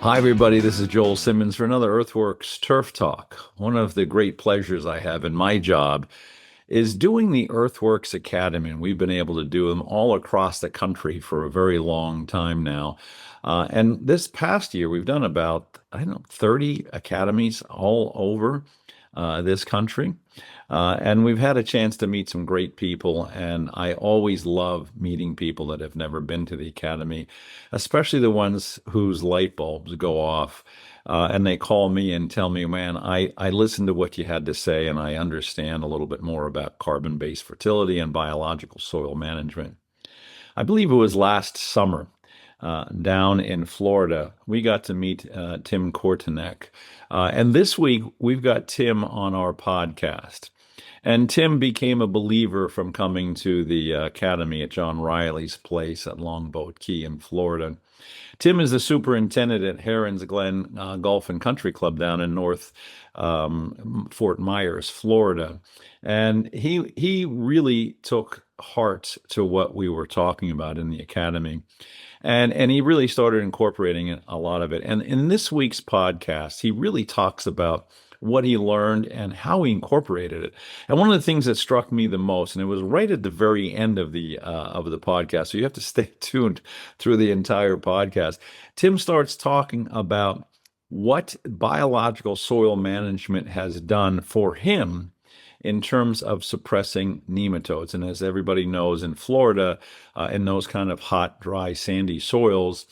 Hi, everybody. This is Joel Simmons for another EarthWorks Turf Talk. One of the great pleasures I have in my job is doing the EarthWorks Academy, and we've been able to do them all across the country for a very long time now. And this past year, we've done about, 30 academies all over this country. And we've had a chance to meet some great people, and I always love meeting people that have never been to the academy, especially the ones whose light bulbs go off. And they call me and tell me, man, I listened to what you had to say, and I understand a little bit more about carbon-based fertility and biological soil management. I believe it was last summer down in Florida. We got to meet Tim Kortanek. And this week, we've got Tim on our podcast. And Tim became a believer from coming to the academy at John Reilly's place at Longboat Key in Florida. Tim is the superintendent at Herons, Glen Golf and Country Club down in North Fort Myers, Florida. And he really took heart to what we were talking about in the academy. And he really started incorporating a lot of it. And in this week's podcast, he really talks about what he learned and how he incorporated it. And one of the things that struck me the most, and it was right at the very end of the podcast, so you have to stay tuned through the entire podcast. Tim starts talking about what biological soil management has done for him in terms of suppressing nematodes. And as everybody knows, in Florida, in those kind of hot, dry, sandy soils,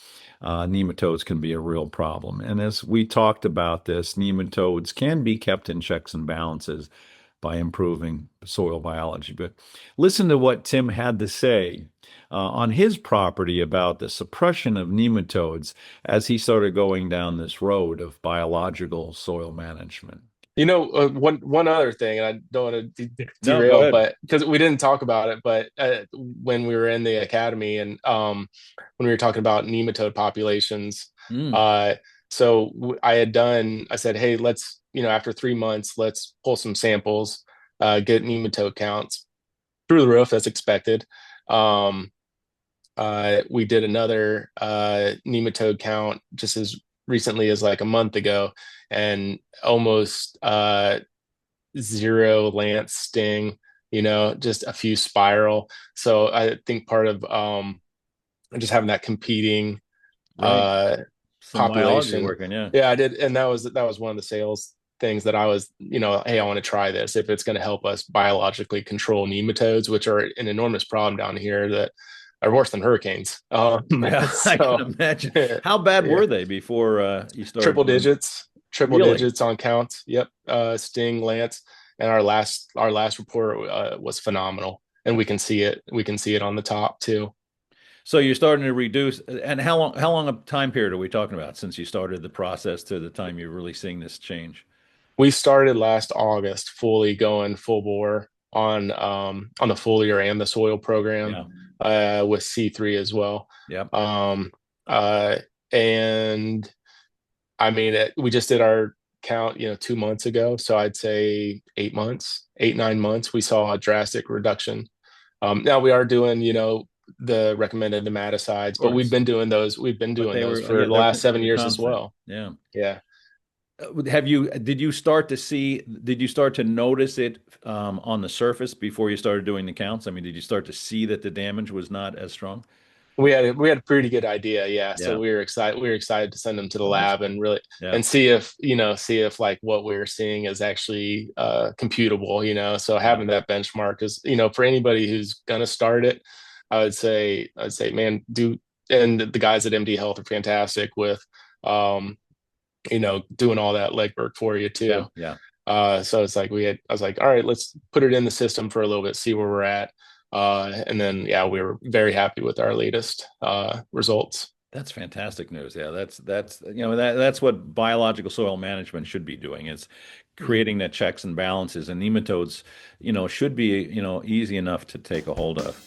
nematodes can be a real problem. And as we talked about this, nematodes can be kept in checks and balances by improving soil biology. But listen to what Tim had to say on his property about the suppression of nematodes as he started going down this road of biological soil management. One other thing, and I don't want to No, go derail, ahead. but because we didn't talk about it, but when we were in the academy and when we were talking about nematode populations, Mm, uh, I said, hey, let's, after 3 months, let's pull some samples, get nematode counts through the roof as expected. Um, we did another nematode count just as recently as like a month ago, and almost zero lance sting, just a few spiral. So I think part of just having that competing right. uh Some biology population. working, yeah. Yeah, I did, and that was one of the sales things that I was, hey, I want to try this if it's going to help us biologically control nematodes, which are an enormous problem down here that are worse than hurricanes. Yeah, I can So imagine. yeah, How bad yeah. were they before you started triple doing? digits, triple Really? digits on counts. Yep. Sting, Lance, and our last report was phenomenal, and we can see it on the top too. So you're starting to reduce, and how long a time period are we talking about since you started the process to the time you're really seeing this change? We started last August, fully going full bore on the foliar and the soil program, Yeah. with C3 as well. Yep. Um, uh, and I mean, we just did our count, 2 months ago. So I'd say 8 months, 8, 9 months, we saw a drastic reduction. Now we are doing, the recommended nematicides, Of but we've course. been doing those. We've been But doing they those were, for yeah, the last they seven were years as constant. well. Yeah. Yeah. Did you start to notice it on the surface before you started doing the counts? I mean, did you start to see that the damage was not as strong? We had a pretty good idea, yeah. So Yeah. we were excited to send them to the Oh, that's lab good. and really Yeah. and see if like what we are seeing is actually computable, so Yeah. having that benchmark is, for anybody who's gonna start it, I'd say man, do. And the guys at MD Health are fantastic with um doing all that legwork for you Yeah. too. Yeah. So it's like I was like, all right, let's put it in the system for a little bit, see where we're at. And then, yeah, we were very happy with our latest results. That's fantastic news. Yeah, that's what biological soil management should be doing. It's creating that checks and balances, and nematodes, should be, easy enough to take a hold of.